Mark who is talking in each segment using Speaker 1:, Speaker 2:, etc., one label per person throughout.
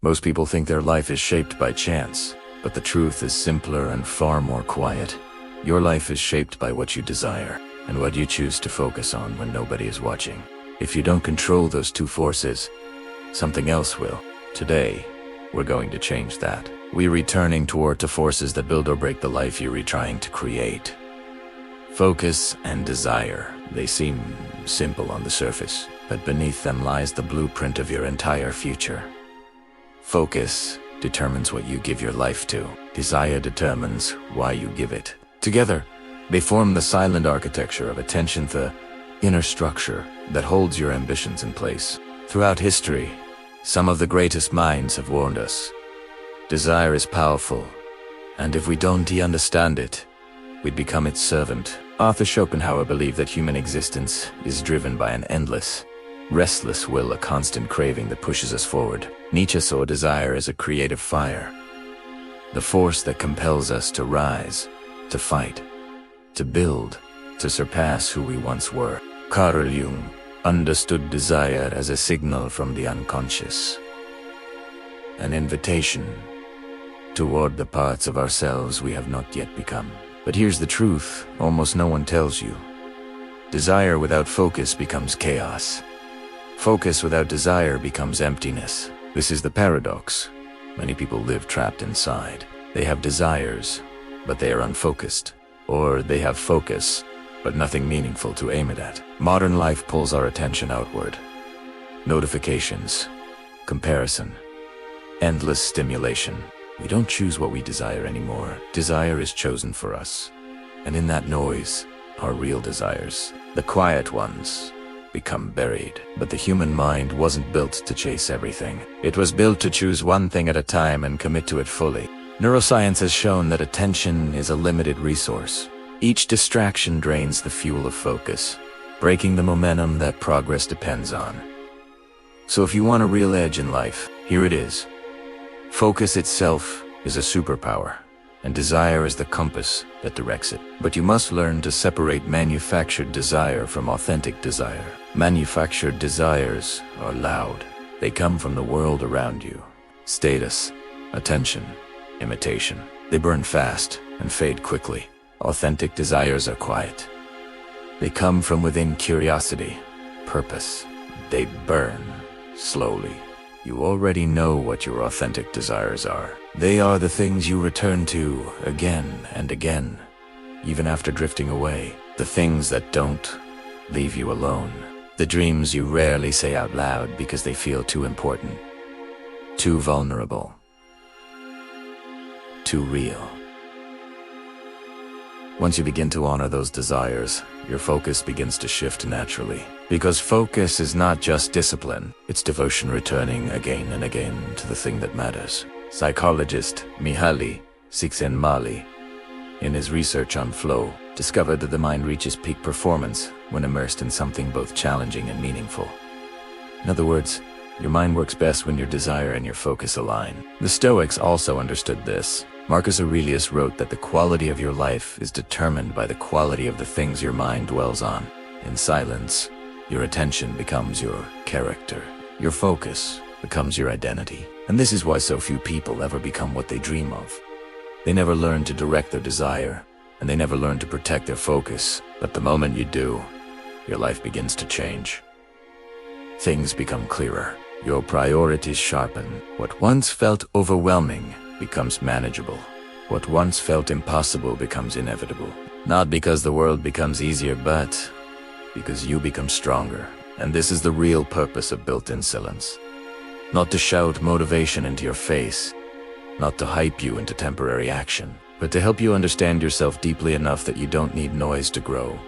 Speaker 1: Most people think their life is shaped by chance, but the truth is simpler and far more quiet. Your life is shaped by what you desire, and what you choose to focus on when nobody is watching. If you don't control those two forces, something else will. Today, we're going to change that. We're returning toward the forces that build or break the life you're trying to create. Focus and desire. They seem simple on the surface, but beneath them lies the blueprint of your entire future. Focus determines what you give your life to. Desire determines why you give it. Together, they form the silent architecture of attention, the inner structure that holds your ambitions in place. Throughout history, some of the greatest minds have warned us. Desire is powerful, and if we don't understand it, we'd become its servant. Arthur Schopenhauer believed that human existence is driven by an endless, restless will, a constant craving that pushes us forward. Nietzsche saw desire as a creative fire, the force that compels us to rise, to fight, to build, to surpass who we once were. Carl Jung understood desire as a signal from the unconscious, an invitation toward the parts of ourselves we have not yet become. But here's the truth almost no one tells you. Desire without focus becomes chaos. Focus without desire becomes emptiness. This is the paradox. Many people live trapped inside. They have desires, but they are unfocused. Or they have focus, but nothing meaningful to aim it at. Modern life pulls our attention outward. Notifications, comparison, endless stimulation. We don't choose what we desire anymore. Desire is chosen for us. And in that noise, our real desires, the quiet ones, become buried. But the human mind wasn't built to chase everything. It was built to choose one thing at a time and commit to it fully. Neuroscience has shown that attention is a limited resource. Each distraction drains the fuel of focus, breaking the momentum that progress depends on. So if you want a real edge in life, here it is. Focus itself is a superpower, and desire is the compass that directs it. But you must learn to separate manufactured desire from authentic desire. Manufactured desires are loud. They come from the world around you. Status, attention, imitation. They burn fast and fade quickly. Authentic desires are quiet. They come from within curiosity, purpose. They burn slowly. You already know what your authentic desires are. They are the things you return to again and again, even after drifting away. The things that don't leave you alone. The dreams you rarely say out loud because they feel too important, too vulnerable, too real. Once you begin to honor those desires, your focus begins to shift naturally. Because focus is not just discipline, it's devotion, returning again and again to the thing that matters. Psychologist Mihaly Csikszentmihalyi, in his research on flow, discovered that the mind reaches peak performance when immersed in something both challenging and meaningful. In other words, your mind works best when your desire and your focus align. The Stoics also understood this. Marcus Aurelius wrote that the quality of your life is determined by the quality of the things your mind dwells on. In silence, your attention becomes your character. Your focus becomes your identity. And this is why so few people ever become what they dream of. They never learn to direct their desire, and they never learn to protect their focus. But the moment you do, your life begins to change. Things become clearer. Your priorities sharpen. What once felt overwhelming becomes manageable. What once felt impossible becomes inevitable. Not because the world becomes easier, but because you become stronger. And this is the real purpose of built-in silence. Not to shout motivation into your face, not to hype you into temporary action, but to help you understand yourself deeply enough that you don't need noise to grow.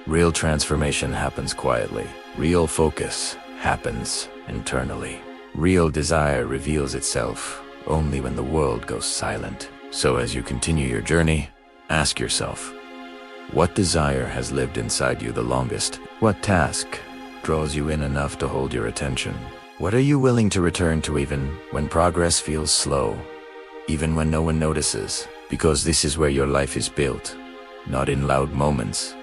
Speaker 1: Real transformation happens quietly. Real focus happens internally. Real desire reveals itself only when the world goes silent. So as you continue your journey, ask yourself, what desire has lived inside you the longest? What task draws you in enough to hold your attention? What are you willing to return to even when progress feels slow, even when no one notices? Because this is where your life is built, not in loud moments,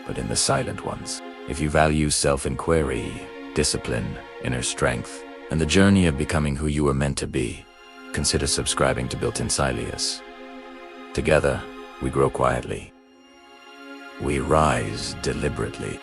Speaker 1: but in the silent ones. If you value self-inquiry, discipline, inner strength, and the journey of becoming who you were meant to be, consider subscribing to Built-in Sileus. Together, we grow quietly. We rise deliberately.